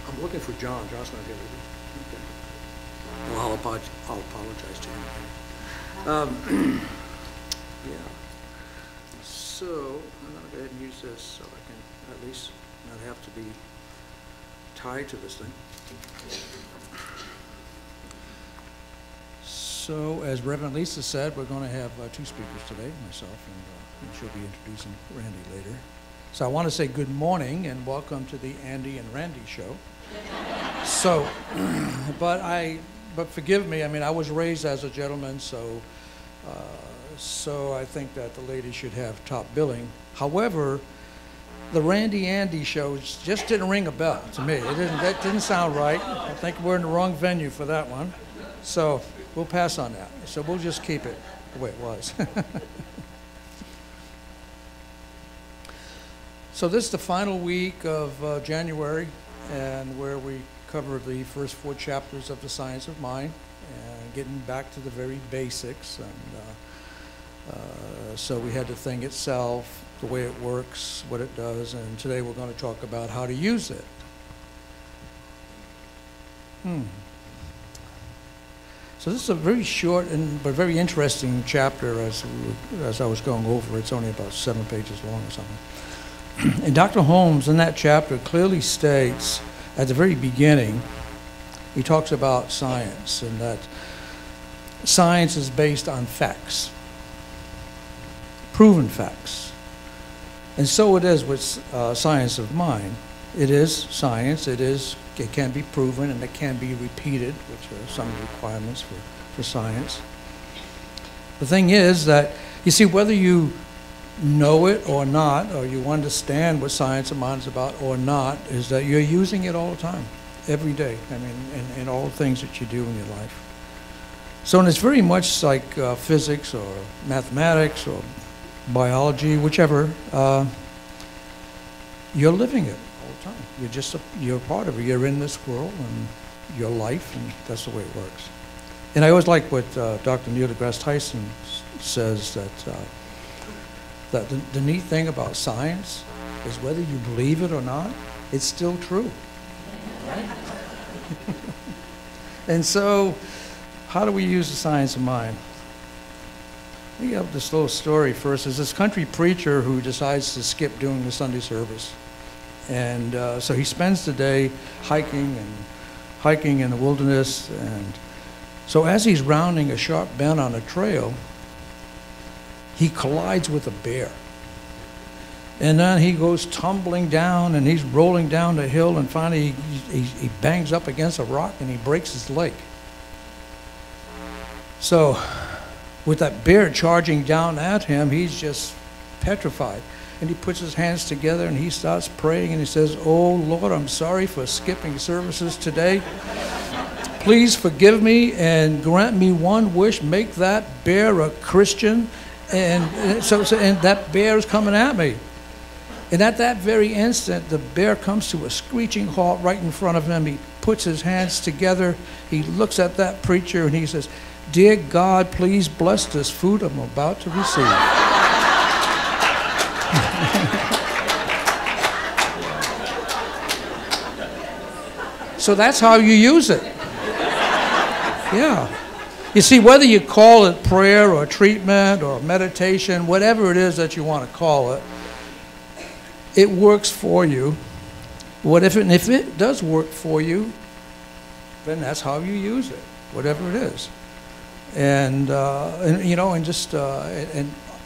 I'm looking for John. John's not here. Okay. Well, I'll apologize to him. Yeah. So I'm going to go ahead and use this so I can at least not have to be tied to this thing. So, as Reverend Lisa said, we're going to have two speakers today, myself and she'll be introducing Randy later. So I want to say good morning and welcome to the Andy and Randy show. So, but forgive me, I mean, I was raised as a gentleman, so I think that the ladies should have top billing. However, the Randy Andy show just didn't ring a bell to me. That didn't sound right. I think we're in the wrong venue for that one. So we'll pass on that. So we'll just keep it the way it was. So this is the final week of January, and where we cover the first 4 chapters of the Science of Mind, and getting back to the very basics. And so we had the thing itself, the way it works, what it does, and today we're going to talk about how to use it. So this is a very short but very interesting chapter as I was going over. It's only about 7 pages long or something. And Dr. Holmes in that chapter clearly states at the very beginning, he talks about science and that science is based on facts, proven facts. And so it is with science of mind. It is science, it can be proven and it can be repeated, which are some requirements for science. The thing is that, you see, whether you know it or not, or you understand what science of mind is about or not, is that you're using it all the time, every day, I mean, in all the things that you do in your life. So, and it's very much like physics or mathematics or biology, whichever, you're living it all the time. You're a part of it. You're in this world and your life, and that's the way it works. And I always like what Dr. Neil deGrasse Tyson says, that the neat thing about science is whether you believe it or not, it's still true. Right? And so, how do we use the science of mind? We have this little story first. There's this country preacher who decides to skip doing the Sunday service. And so he spends the day hiking in the wilderness. And so as he's rounding a sharp bend on a trail, he collides with a bear. And then he goes tumbling down, and he's rolling down the hill, and finally he bangs up against a rock and he breaks his leg. So with that bear charging down at him, he's just petrified. And he puts his hands together and he starts praying and he says, "Oh Lord, I'm sorry for skipping services today. Please forgive me and grant me one wish, make that bear a Christian." And so that bear is coming at me. And at that very instant, the bear comes to a screeching halt right in front of him. He puts his hands together. He looks at that preacher and he says, "Dear God, please bless this food I'm about to receive." So that's how you use it. Yeah. You see, whether you call it prayer or treatment or meditation, whatever it is that you want to call it, it works for you. And if it does work for you, then that's how you use it, whatever it is. And you know, and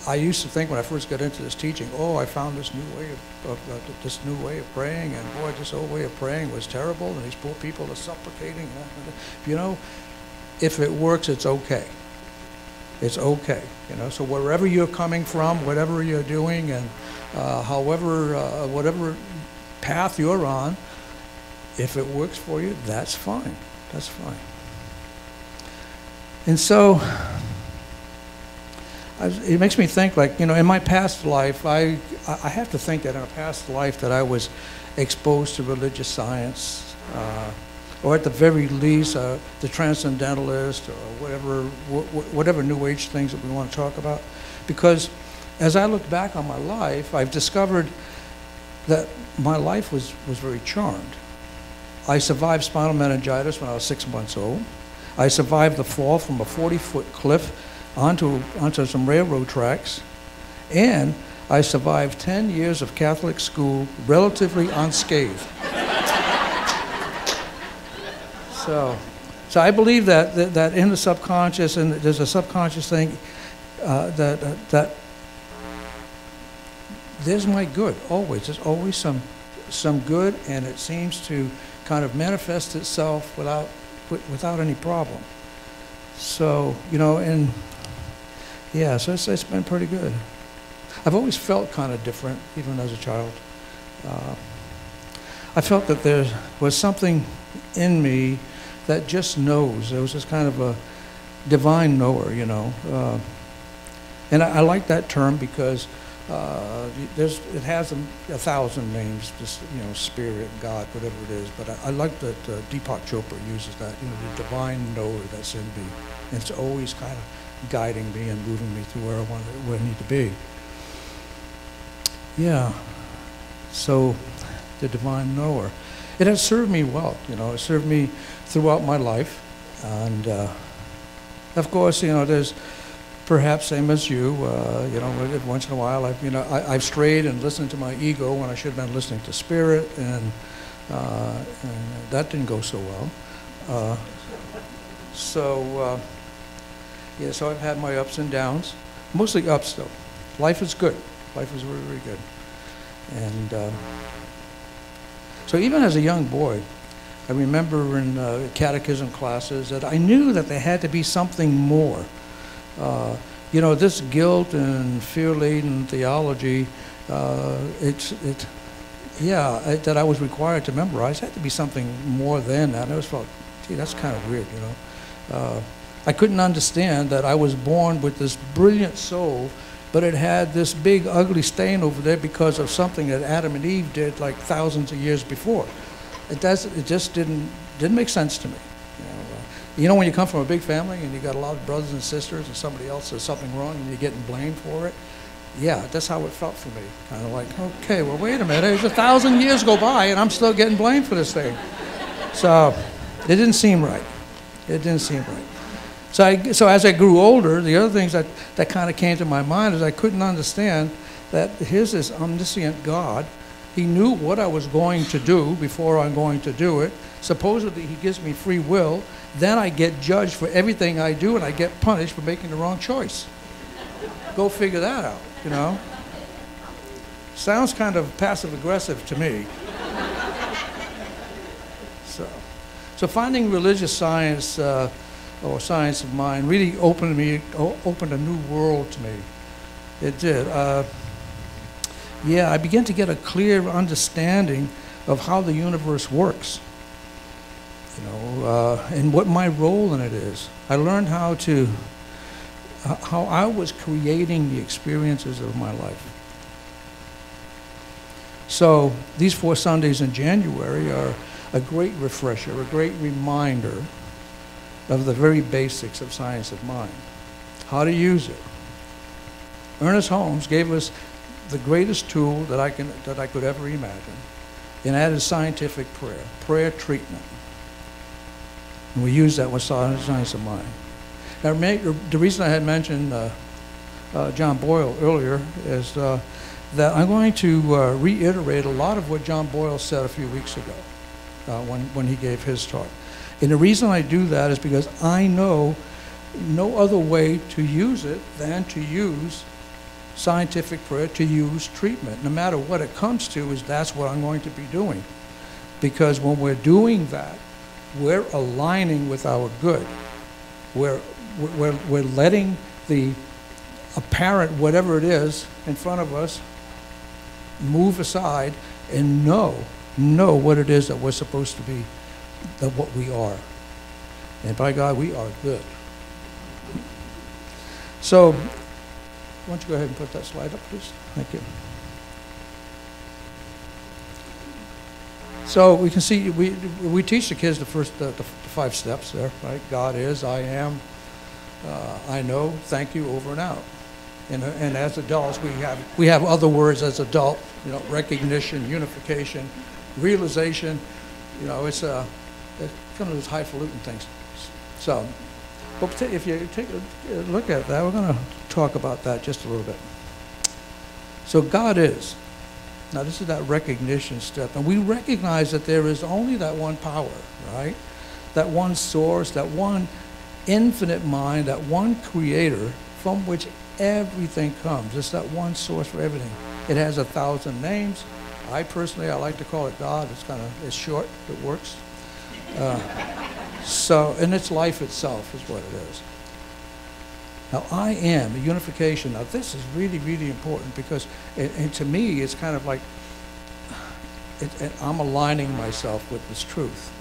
I used to think when I first got into this teaching, oh, I found this new way of praying, and boy, this old way of praying was terrible, and these poor people are supplicating. You know, if it works, it's okay. It's okay, you know. So wherever you're coming from, whatever you're doing, and whatever path you're on, if it works for you, that's fine. That's fine. And so it makes me think, like, you know, in my past life, I have to think that in a past life that I was exposed to religious science, or at the very least, the transcendentalist, or whatever New Age things that we want to talk about. Because as I look back on my life, I've discovered that my life was very charmed. I survived spinal meningitis when I was 6 months old. I survived the fall from a 40-foot cliff onto some railroad tracks. And I survived 10 years of Catholic school relatively unscathed. So I believe that in the subconscious, and there's a subconscious thing that there's my good always. There's always some good, and it seems to kind of manifest itself without any problem. So, you know, and yeah, so it's been pretty good. I've always felt kind of different, even as a child. I felt that there was something in me that just knows. There was just kind of a divine knower, you know. And I like that term because it has 1,000 names, just, you know, spirit, God, whatever it is. But I like that Deepak Chopra uses that, you know, the divine knower that's in me. And it's always kind of guiding me and moving me to where I need to be. Yeah. So the divine knower. It has served me well, you know. It served me throughout my life. And of course, you know, there's perhaps same as you, you know, once in a while I've strayed and listened to my ego when I should have been listening to spirit, and that didn't go so well. Yeah, so I've had my ups and downs, mostly ups though. Life is good. Life is really, really good. And so even as a young boy, I remember in catechism classes that I knew that there had to be something more. You know, this guilt and fear-laden theology, that I was required to memorize had to be something more than that. And I always felt, gee, that's kind of weird, you know. I couldn't understand that I was born with this brilliant soul, but it had this big ugly stain over there because of something that Adam and Eve did like thousands of years before. It just didn't make sense to me. You know, when you come from a big family and you got a lot of brothers and sisters and somebody else does something wrong and you're getting blamed for it, yeah, that's how it felt for me. Kind of like, okay, well, wait a minute, there's 1,000 years go by and I'm still getting blamed for this thing. So it didn't seem right. It didn't seem right. So as I grew older, the other things that kind of came to my mind is I couldn't understand that here's this omniscient God. He knew what I was going to do before I'm going to do it. Supposedly he gives me free will. Then I get judged for everything I do and I get punished for making the wrong choice. Go figure that out, you know. Sounds kind of passive-aggressive to me. So finding religious science or science of mind really opened a new world to me. It did. Yeah, I began to get a clear understanding of how the universe works, you know, and what my role in it is. I learned how I was creating the experiences of my life. So these 4 Sundays in January are a great refresher, a great reminder of the very basics of science of mind, how to use it. Ernest Holmes gave us the greatest tool that I could ever imagine, and that is scientific prayer treatment. And we use that with science of mind. Now, the reason I had mentioned John Boyle earlier is that I'm going to reiterate a lot of what John Boyle said a few weeks ago when he gave his talk. And the reason I do that is because I know no other way to use it than to use scientific prayer, to use treatment. No matter what it comes to, that's what I'm going to be doing. Because when we're doing that, we're aligning with our good. We're letting the apparent whatever it is in front of us move aside and know what it is that we're supposed to be, that what we are. And by God, we are good. So, why don't you go ahead and put that slide up, please? Thank you. So we can see, we teach the kids the 5 steps there, right? God is, I am, I know, thank you, over and out. And as adults, we have other words as adult, you know, recognition, unification, realization, You know, it's kind of those highfalutin things. So, but if you take a look at that, we're going to talk about that just a little bit. So God is. Now this is that recognition step. And we recognize that there is only that one power, right? That one source, that one infinite mind, that one creator from which everything comes. It's that one source for everything. It has 1,000 names. I like to call it God. It's short, it works. And it's life itself is what it is. Now, I am, the unification. Now, this is really, really important because, and to me, it's kind of like I'm aligning myself with this truth.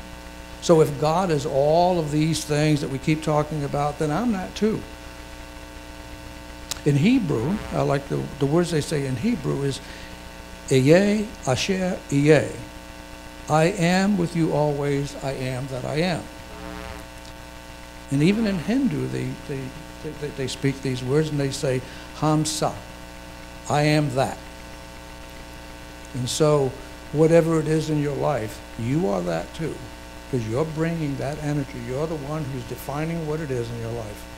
So if God is all of these things that we keep talking about, then I'm that too. In Hebrew, I like the words they say in Hebrew is, Ehyeh Asher Ehyeh. I am with you always, I am that I am. And even in Hindu, they speak these words and they say, Hamsa, I am that. And so, whatever it is in your life, you are that too, because you're bringing that energy. You're the one who's defining what it is in your life.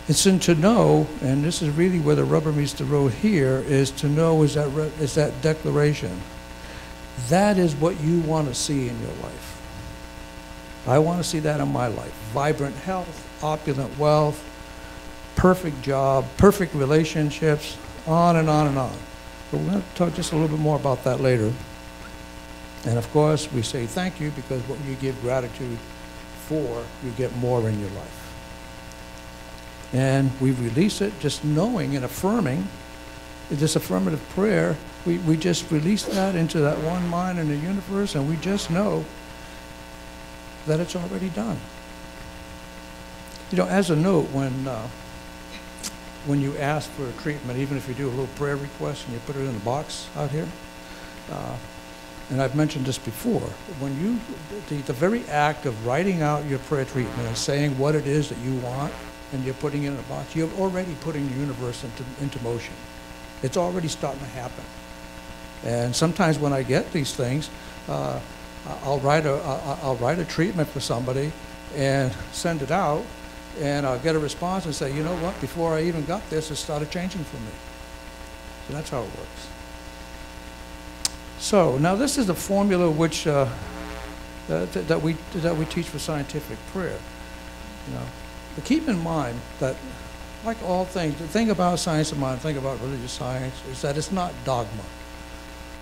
It's to know, and this is really where the rubber meets the road here, is to know is that declaration. That is what you want to see in your life. I want to see that in my life. Vibrant health, opulent wealth, perfect job, perfect relationships, on and on and on. But we're going to talk just a little bit more about that later. And of course, we say thank you because what you give gratitude for, you get more in your life. And we release it just knowing and affirming, this affirmative prayer, we just release that into that one mind in the universe, and we just know that it's already done. You know, as a note, when you ask for a treatment, even if you do a little prayer request and you put it in a box out here, and I've mentioned this before, when you, the very act of writing out your prayer treatment and saying what it is that you want, and you're putting it in a box, you're already putting the universe into motion. It's already starting to happen. And sometimes when I get these things, I'll write a treatment for somebody and send it out, and I'll get a response and say, you know what, before I even got this, it started changing for me. So that's how it works. So now this is the formula which that we teach for scientific prayer. You know, but keep in mind that, like all things, the thing about science of mind, the thing about religious science, is that it's not dogma.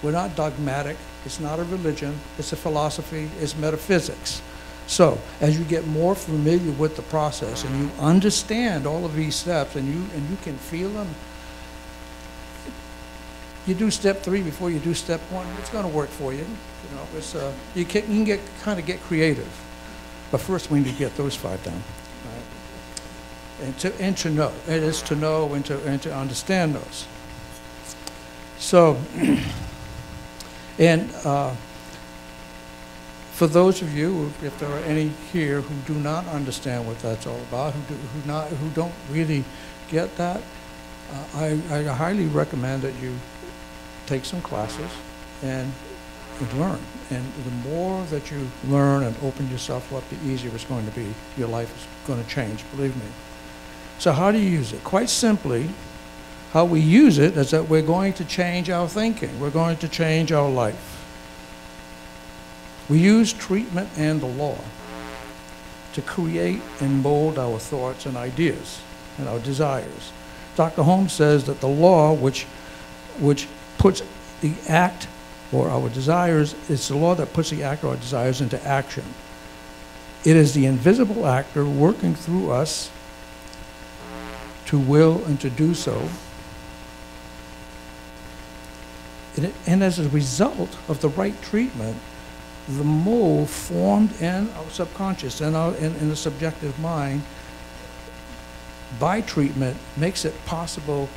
We're not dogmatic. It's not a religion. It's a philosophy. It's metaphysics. So as you get more familiar with the process and you understand all of these steps and you can feel them, you do step 3 before you do step 1. It's going to work for you. You know, it's you can get creative, but first we need to get those 5 down. Right? And to know. It is to know and to understand those. So. And for those of you, if there are any here who do not understand what that's all about, who don't really get that, I highly recommend that you take some classes and learn. And the more that you learn and open yourself up, the easier it's going to be. Your life is going to change, believe me. So how do you use it? Quite simply, how we use it is that we're going to change our thinking. We're going to change our life. We use treatment and the law to create and mold our thoughts and ideas and our desires. Dr. Holmes says that the law which puts the act or our desires, it's the law that puts the act or our desires into action. It is the invisible actor working through us to will and to do so. And as a result of the right treatment, the mold formed in our subconscious and in the subjective mind by treatment makes it possible,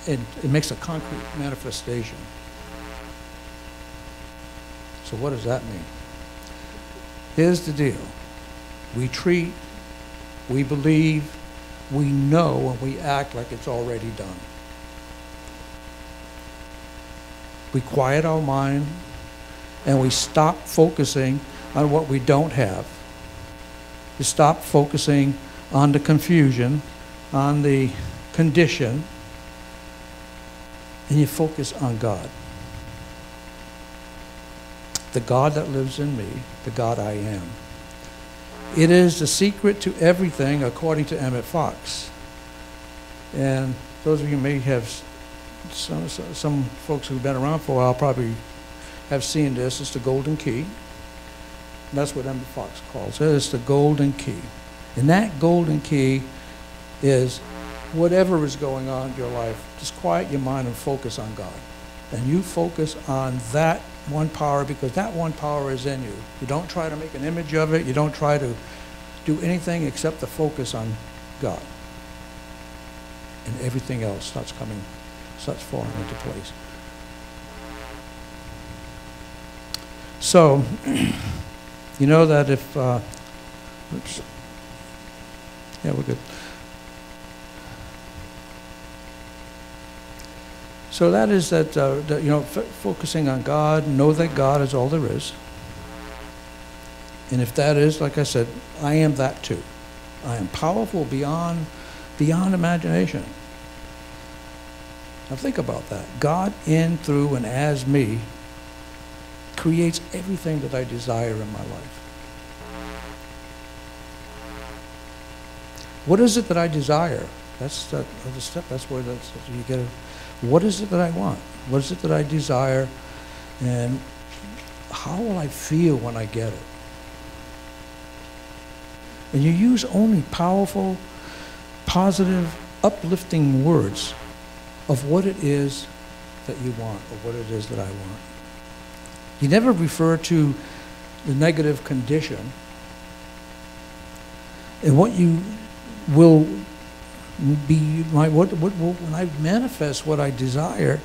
and it makes a concrete manifestation. So what does that mean? Here's the deal. We treat, we believe, we know, and we act like it's already done. We quiet our mind and we stop focusing on what we don't have. You stop focusing on the confusion, on the condition, and you focus on God. The God that lives in me, the God I am. It is the secret to everything, according to Emmett Fox. And those of you may have, some folks who've been around for a while probably have seen this. It's the golden key. And that's what Emmett Fox calls it. It's the golden key. And that golden key is whatever is going on in your life, just quiet your mind and focus on God. And you focus on that one power, because that one power is in you. You don't try to make an image of it. You don't try to do anything except to focus on God. And everything else starts falling into place. So, you know that if, oops. Yeah, we're good. So that is that, you know, focusing on God, know that God is all there is. And if that is, like I said, I am that too. I am powerful beyond imagination. Now think about that. God in, through, and as me creates everything that I desire in my life. What is it that I desire? That's the other step. That's where you get it. What is it that I want? What is it that I desire? And how will I feel when I get it? And you use only powerful, positive, uplifting words of what it is that you want, or what it is that I want. You never refer to the negative condition. And what you will be, when I manifest what I desire,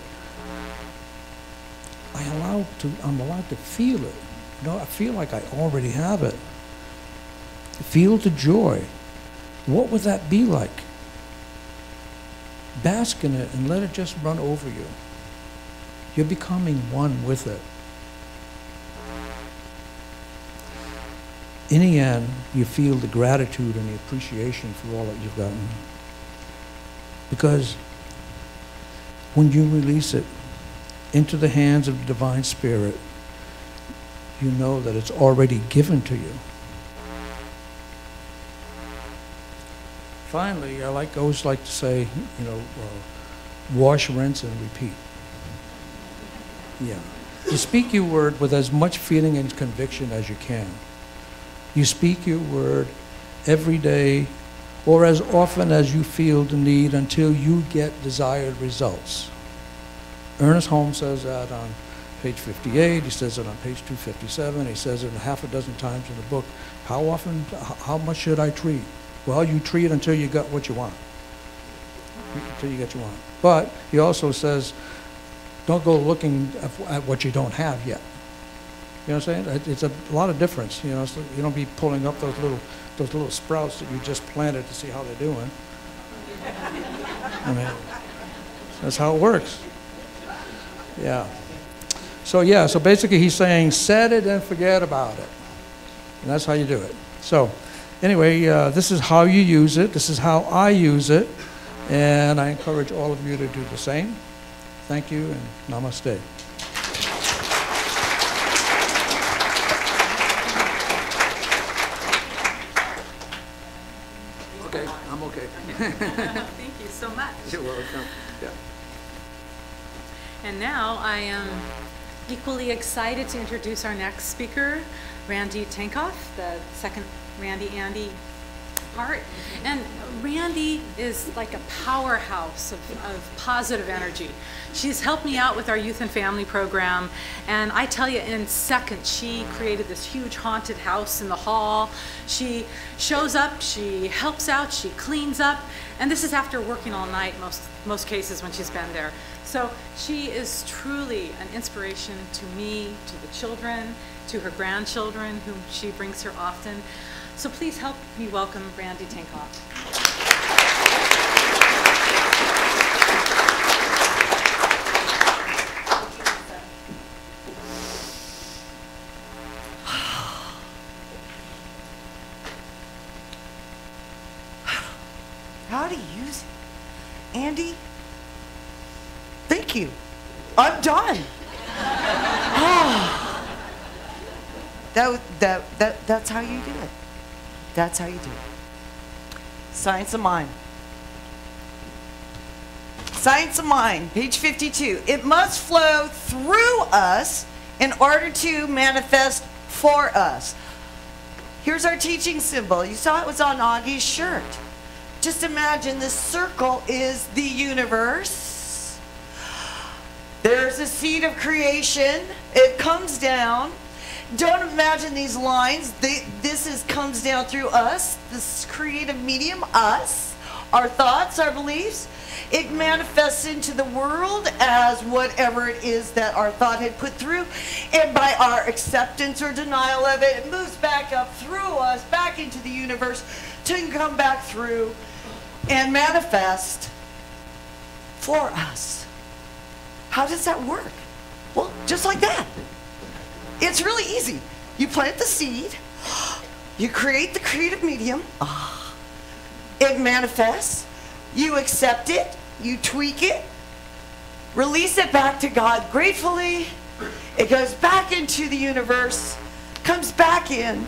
I'm allowed to feel it. You know, I feel like I already have it. Feel the joy. What would that be like? Bask in it and let it just run over you. You're becoming one with it. In the end, you feel the gratitude and the appreciation for all that you've gotten. Because when you release it into the hands of the Divine Spirit, you know that it's already given to you. Finally, I always like to say, you know, wash, rinse, and repeat. Yeah. You speak your word with as much feeling and conviction as you can. You speak your word every day or as often as you feel the need until you get desired results. Ernest Holmes says that on page 58. He says it on page 257. He says it a half a dozen times in the book. How much should I treat? Well, you treat until you got what you want. Until you get what you want. But he also says, don't go looking at what you don't have yet. You know what I'm saying? It's a lot of difference. You know, so you don't be pulling up those little sprouts that you just planted to see how they're doing. I mean, that's how it works. Yeah. So basically he's saying, set it and forget about it. And that's how you do it. So anyway, this is how you use it. This is how I use it. And I encourage all of you to do the same. Thank you, and namaste. Okay, I'm okay. Thank you so much. You're welcome. Yeah. And now I am equally excited to introduce our next speaker, Randy Tenckhoff, the second Randy Andy part. And Randy is like a powerhouse of positive energy. She's helped me out with our youth and family program, and I tell you, in seconds she created this huge haunted house in the hall. She shows up, she helps out, she cleans up, and this is after working all night most cases when she's been there. So she is truly an inspiration to me, to the children, to her grandchildren, whom she brings here often. So please help me welcome Randy Tenckhoff. Andy, thank you. I'm done. That's how you do it. That's how you do it. Science of mind. Science of mind, page 52. It must flow through us in order to manifest for us. Here's our teaching symbol. You saw it was on Augie's shirt. Just imagine this circle is the universe. There's a seed of creation. It comes down. Don't imagine these lines. This comes down through us, this creative medium, us, our thoughts, our beliefs. It manifests into the world as whatever it is that our thought had put through. And by our acceptance or denial of it, it moves back up through us, back into the universe, to come back through and manifest for us. How does that work? Well, just like that. It's really easy. You plant the seed. You create the creative medium. It manifests. You accept it, you tweak it, release it back to God gratefully. It goes back into the universe, comes back in,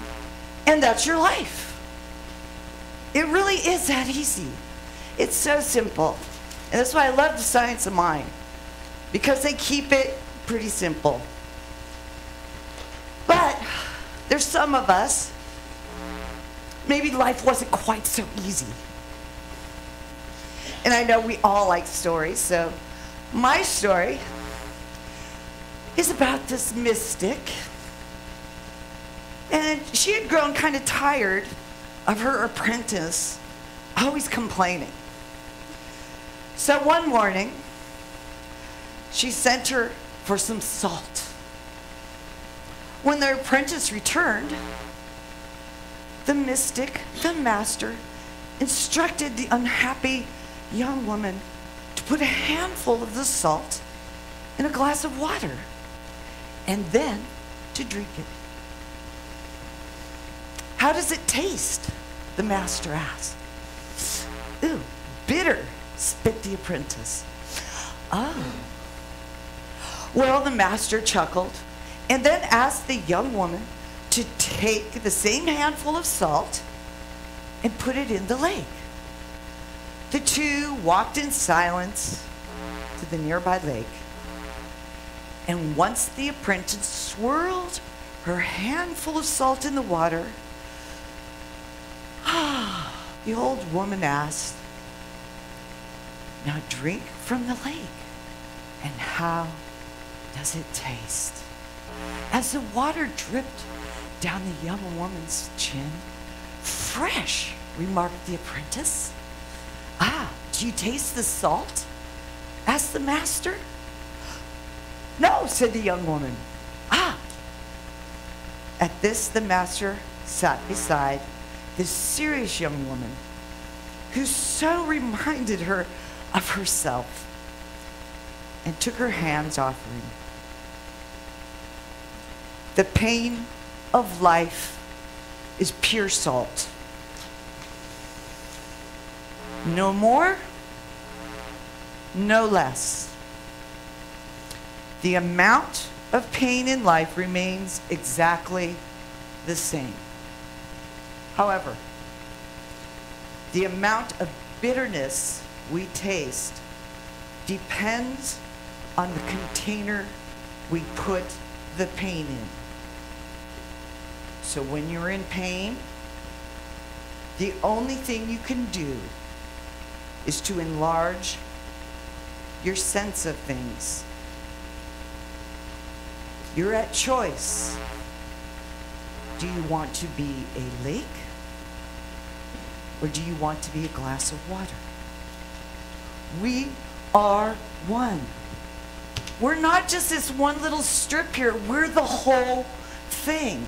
and that's your life. It really is that easy. It's so simple. And that's why I love the science of mind, because they keep it pretty simple. But there's some of us, maybe life wasn't quite so easy. And I know we all like stories, so my story is about this mystic. And she had grown kind of tired of her apprentice always complaining. So one morning, she sent her for some salt. When the apprentice returned, the mystic, the master, instructed the unhappy young woman to put a handful of the salt in a glass of water and then to drink it. How does it taste? The master asked. Ooh, bitter, spit the apprentice. Oh. Well, the master chuckled and then asked the young woman to take the same handful of salt and put it in the lake. The two walked in silence to the nearby lake, and once the apprentice swirled her handful of salt in the water, the old woman asked, "Now drink from the lake, and how does it taste?" As the water dripped down the young woman's chin, "Fresh," remarked the apprentice. Do you taste the salt?" asked the master. "No," said the young woman. At this, the master sat beside this serious young woman who so reminded her of herself and took her hands offering. The pain of life is pure salt. No more, no less. The amount of pain in life remains exactly the same. However, the amount of bitterness we taste depends on the container we put the pain in. So when you're in pain, the only thing you can do is to enlarge your sense of things. You're at choice. Do you want to be a lake? Or do you want to be a glass of water? We are one. We're not just this one little strip here. We're the whole thing.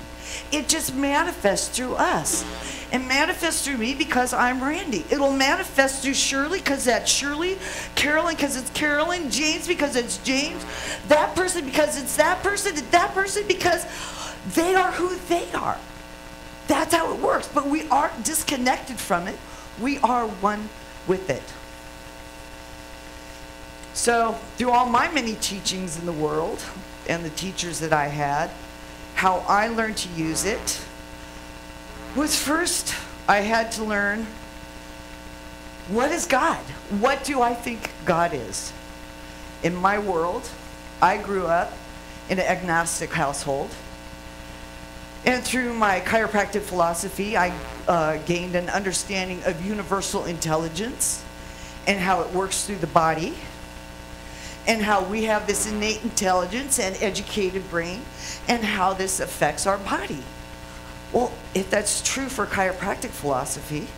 It just manifests through us. It manifests through me because I'm Randy. It'll manifest through Shirley because that's Shirley, Carolyn because it's Carolyn, James because it's James, that person because it's that person, and that person because they are who they are. That's how it works. But we aren't disconnected from it. We are one with it. So through all my many teachings in the world and the teachers that I had, how I learned to use it was first I had to learn, what is God? What do I think God is? In my world, I grew up in an agnostic household. And through my chiropractic philosophy, I gained an understanding of universal intelligence and how it works through the body, and how we have this innate intelligence and educated brain, and how this affects our body. Well, if that's true for chiropractic philosophy,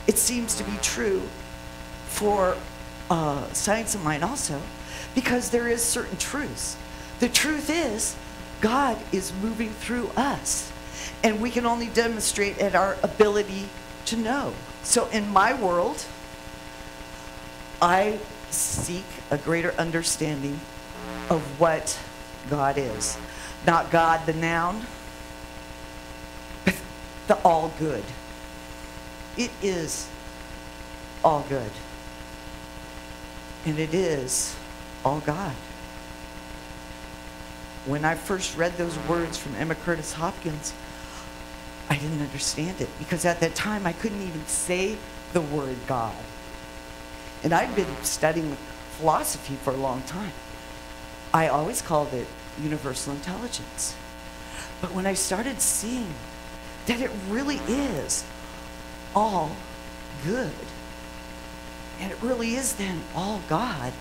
it seems to be true for science of mind also, because there is certain truths. The truth is, God is moving through us, and we can only demonstrate at our ability to know. So in my world, I seek a greater understanding of what God is. Not God, the noun, but the all good. It is all good. And it is all God. When I first read those words from Emma Curtis Hopkins, I didn't understand it, because at that time I couldn't even say the word God. And I'd been studying philosophy for a long time. I always called it universal intelligence. But when I started seeing that it really is all good, and it really is then all God,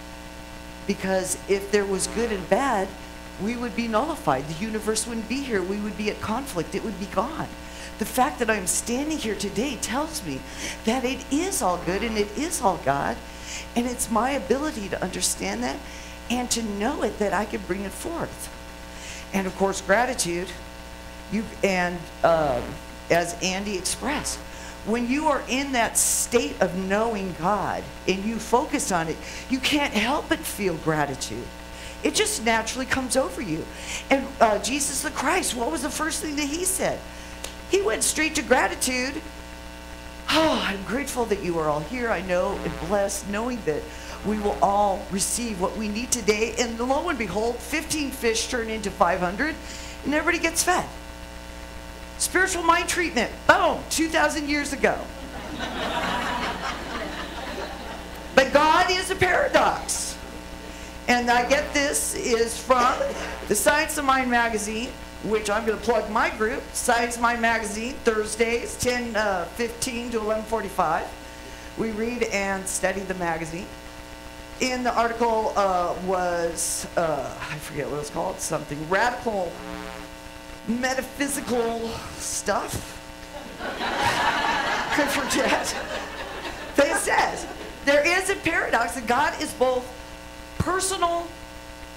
because if there was good and bad, we would be nullified. The universe wouldn't be here. We would be at conflict. It would be gone. The fact that I'm standing here today tells me that it is all good and it is all God, and it's my ability to understand that and to know it that I can bring it forth. And of course, gratitude, as Andy expressed, when you are in that state of knowing God and you focus on it, you can't help but feel gratitude. It just naturally comes over you. And Jesus the Christ, what was the first thing that he said? He went straight to gratitude. Oh, I'm grateful that you are all here. I know and blessed, knowing that we will all receive what we need today. And lo and behold, 15 fish turn into 500, and everybody gets fed. Spiritual mind treatment, boom, 2,000 years ago. But God is a paradox. And I get this is from the Science of Mind magazine, which I'm going to plug my group, Science of Mind magazine, Thursdays, 10:15 to 11:45. We read and study the magazine. In the article was, I forget what it's called, something radical metaphysical stuff. Could forget. But it says, there is a paradox that God is both personal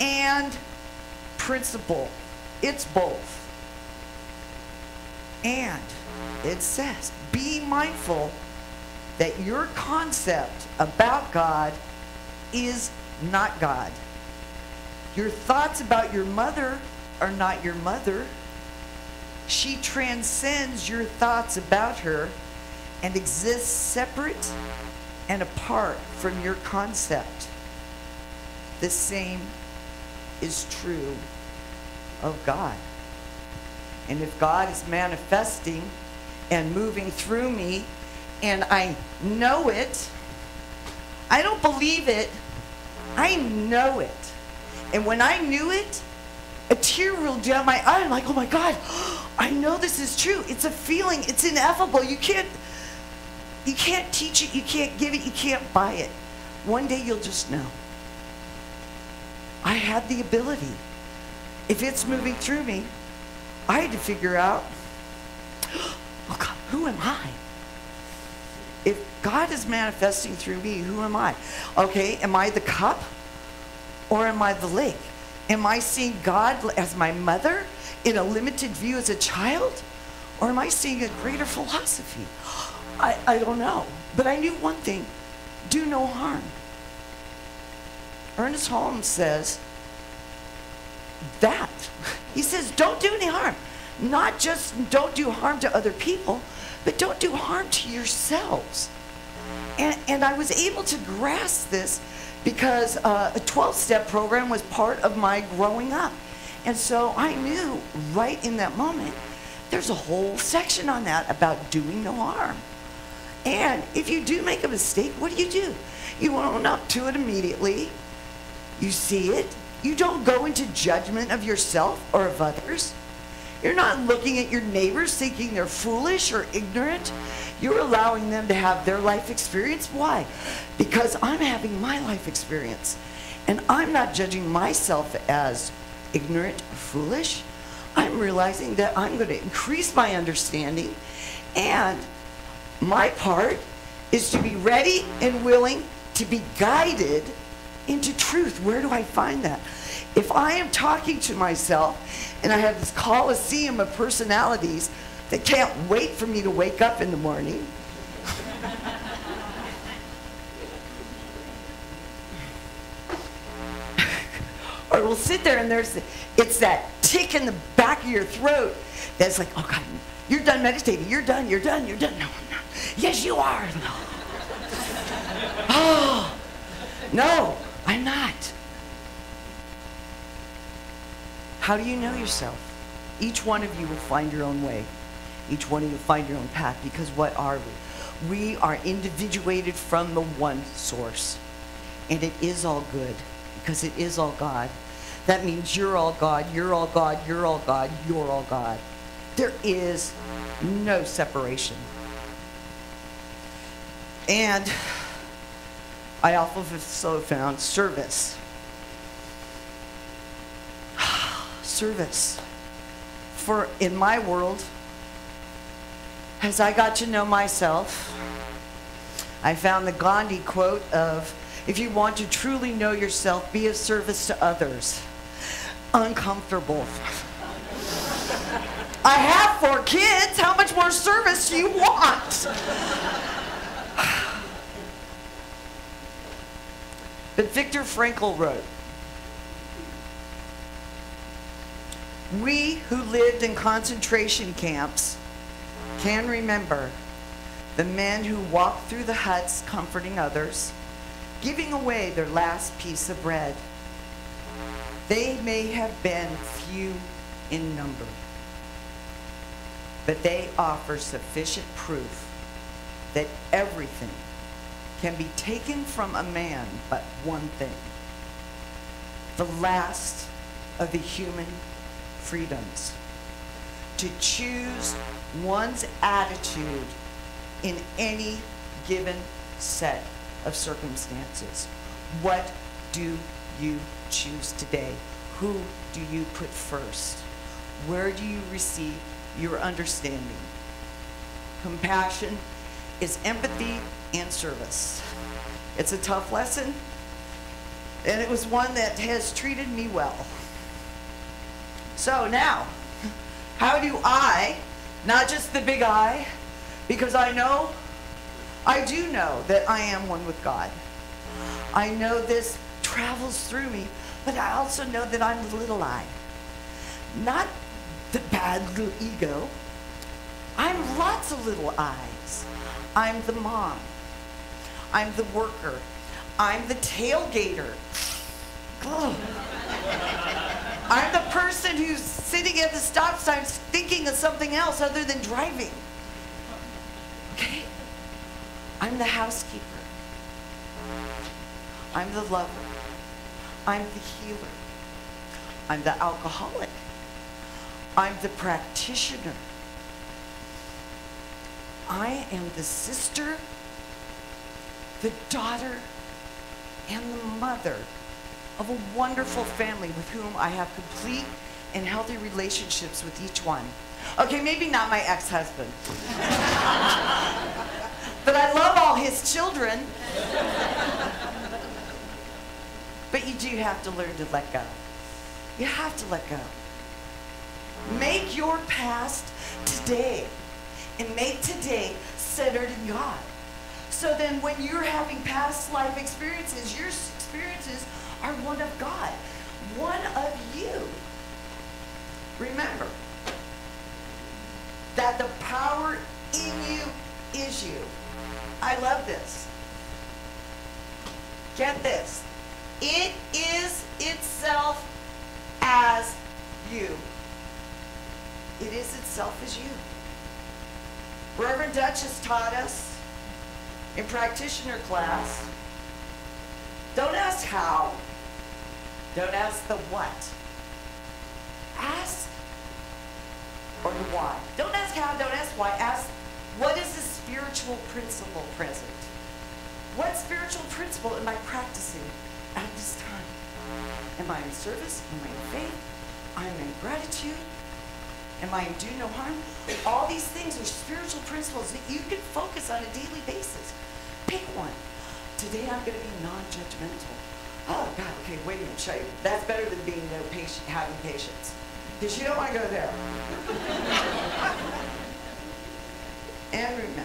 and principle. It's both. And it says, be mindful that your concept about God is not God. Your thoughts about your mother are not your mother. She transcends your thoughts about her and exists separate and apart from your concept. The same is true of God. And if God is manifesting and moving through me and I know it, I don't believe it, I know it. And when I knew it, a tear rolled down my eye. I'm like, oh my God, I know this is true. It's a feeling, it's ineffable. You can't teach it, you can't give it, you can't buy it. One day you'll just know. I had the ability. If it's moving through me, I had to figure out, oh God, who am I? If God is manifesting through me, who am I? Okay, am I the cup or am I the lake? Am I seeing God as my mother in a limited view as a child? Or am I seeing a greater philosophy? I don't know. But I knew one thing, do no harm. Ernest Holmes says that. He says, don't do any harm. Not just don't do harm to other people, but don't do harm to yourselves. And I was able to grasp this because a 12-step program was part of my growing up. And so I knew right in that moment, there's a whole section on that about doing no harm. And if you do make a mistake, what do? You own up to it immediately. You see it. You don't go into judgment of yourself or of others. You're not looking at your neighbors thinking they're foolish or ignorant. You're allowing them to have their life experience. Why? Because I'm having my life experience. And I'm not judging myself as ignorant or foolish. I'm realizing that I'm going to increase my understanding, and my part is to be ready and willing to be guided into truth. Where do I find that? If I am talking to myself and I have this coliseum of personalities that can't wait for me to wake up in the morning, or we'll sit there and it's that tick in the back of your throat that's like, oh God, you're done meditating, you're done. No, I'm not. Yes, you are. No. Oh, no, I'm not. How do you know yourself? Each one of you will find your own way. Each one of you will find your own path, because what are we? We are individuated from the one source. And it is all good, because it is all God. That means you're all God, you're all God, you're all God, you're all God. There is no separation. And I also found service. Service. For in my world, as I got to know myself, I found the Gandhi quote of, if you want to truly know yourself, be of service to others. Uncomfortable. I have 4 kids. How much more service do you want? But Viktor Frankl wrote, we who lived in concentration camps can remember the men who walked through the huts comforting others, giving away their last piece of bread. They may have been few in number, but they offer sufficient proof that everything can be taken from a man but one thing: the last of the human freedoms, to choose one's attitude in any given set of circumstances. What do you choose today? Who do you put first? Where do you receive your understanding? Compassion is empathy and service. It's a tough lesson, and it was one that has treated me well. So now, how do I, not just the big I, because I do know that I am one with God. I know this travels through me, but I also know that I'm the little I. Not the bad little ego. I'm lots of little I's. I'm the mom. I'm the worker. I'm the tailgater. Ugh. I'm the person who's sitting at the stop sign thinking of something else other than driving. Okay? I'm the housekeeper. I'm the lover. I'm the healer. I'm the alcoholic. I'm the practitioner. I am the sister, the daughter, and the mother of a wonderful family with whom I have complete and healthy relationships with each one. Okay, maybe not my ex-husband. But I love all his children. But you do have to learn to let go. You have to let go. Make your past today, and make today centered in God. So then when you're having past life experiences, your experiences are one of God, one of you. Remember that the power in you is you. I love this. Get this. It is itself as you. It is itself as you. Reverend Dutch has taught us in practitioner class, don't ask how, don't ask the what. Ask or the why. Don't ask how, don't ask why. Ask, what is the spiritual principle present? What spiritual principle am I practicing at this time? Am I in service? Am I in faith? Am I in gratitude? Am I in do no harm? All these things are spiritual principles that you can focus on a daily basis. Pick one. Today I'm going to be non-judgmental. Oh, God, okay, wait a minute, show you. That's better than being no patient, having patience. Because you don't want to go there. And remember.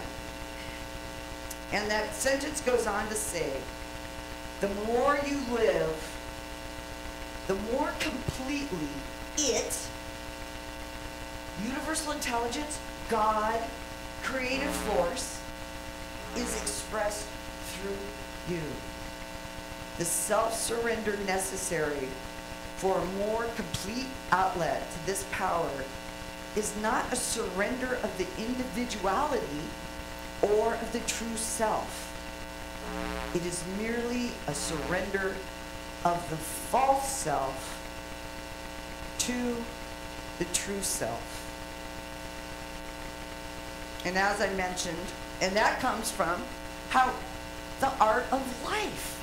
And that sentence goes on to say, the more you live, the more completely it, universal intelligence, God, creative force, is expressed through you. The self-surrender necessary for a more complete outlet to this power is not a surrender of the individuality or of the true self. It is merely a surrender of the false self to the true self. And as I mentioned, and that comes from how the art of life.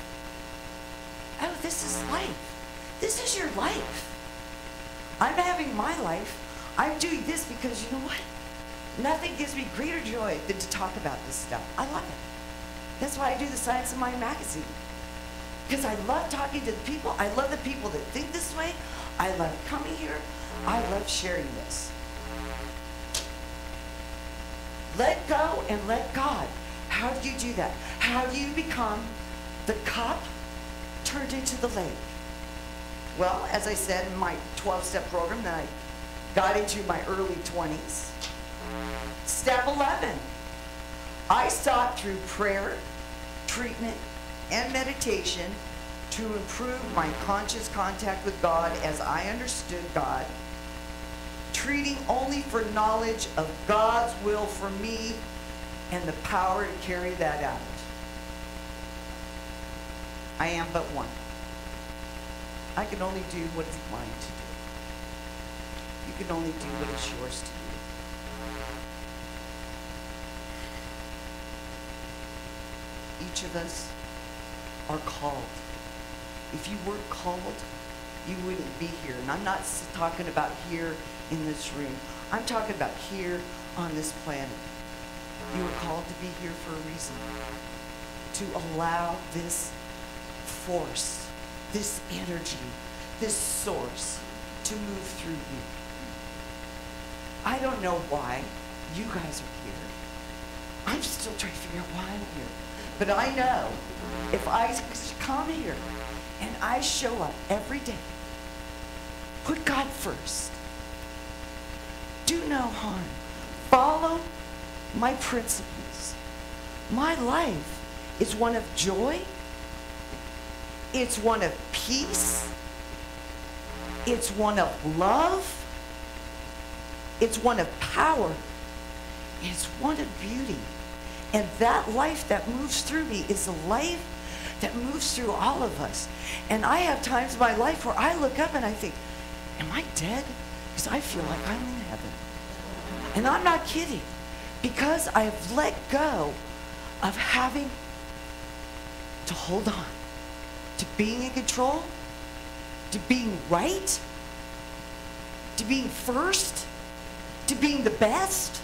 Oh, this is life. This is your life. I'm having my life. I'm doing this because you know what? Nothing gives me greater joy than to talk about this stuff. I love it. That's why I do the Science of Mind magazine. Because I love talking to the people. I love the people that think this way. I love coming here. I love sharing this. Let go and let God. How do you do that? How do you become the cup turned into the lake? Well, as I said in my 12-step program that I got into my early 20s, step 11, I sought through prayer, treatment, and meditation to improve my conscious contact with God as I understood God, treating only for knowledge of God's will for me and the power to carry that out. I am but one. I can only do what is mine to do. You can only do what is yours to do. Each of us are called. If you weren't called, you wouldn't be here. And I'm not talking about here in this room. I'm talking about here on this planet. You were called to be here for a reason. To allow this force, this energy, this source to move through you. I don't know why you guys are here. I'm still trying to figure out why I'm here. But I know if I come here and I show up every day, put God first, do no harm, follow my principles, my life is one of joy, it's one of peace, it's one of love, it's one of power, it's one of beauty. And that life that moves through me is a life that moves through all of us. And I have times in my life where I look up and I think, am I dead? Because I feel like I'm in heaven. And I'm not kidding. Because I have let go of having to hold on to being in control, to being right, to being first, to being the best.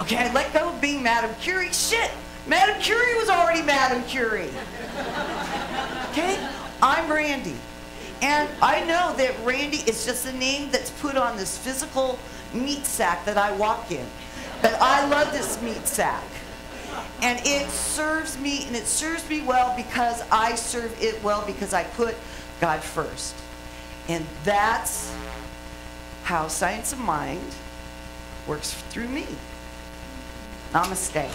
Okay, I let go of being Madame Curie. Shit, Madame Curie was already Madame Curie. Okay, I'm Randy. And I know that Randy is just a name that's put on this physical meat sack that I walk in. But I love this meat sack. And it serves me, and it serves me well because I serve it well because I put God first. And that's how Science of Mind works through me. Namaste.